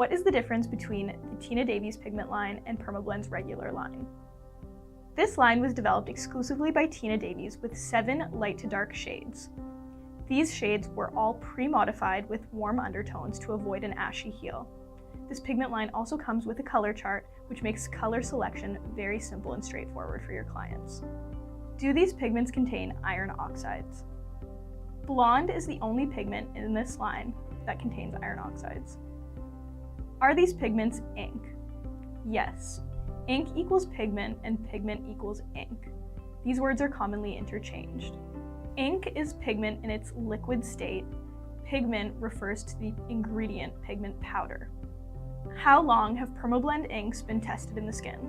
What is the difference between the Tina Davies Pigment line and Permablend's regular line? This line was developed exclusively by Tina Davies with 7 light to dark shades. These shades were all pre-modified with warm undertones to avoid an ashy heel. This pigment line also comes with a color chart, which makes color selection very simple and straightforward for your clients. Do these pigments contain iron oxides? Blonde is the only pigment in this line that contains iron oxides. Are these pigments ink? Yes. Ink equals pigment and pigment equals ink. These words are commonly interchanged. Ink is pigment in its liquid state. Pigment refers to the ingredient pigment powder. How long have Permablend inks been tested in the skin?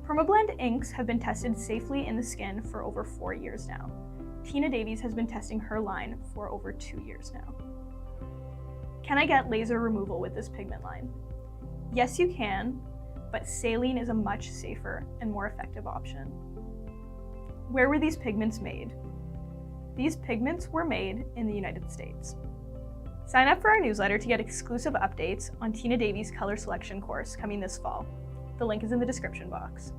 Permablend inks have been tested safely in the skin for over 4 years now. Tina Davies has been testing her line for over 2 years now. Can I get laser removal with this pigment line? Yes, you can, but saline is a much safer and more effective option. Where were these pigments made? These pigments were made in the United States. Sign up for our newsletter to get exclusive updates on Tina Davies' color selection course coming this fall. The link is in the description box.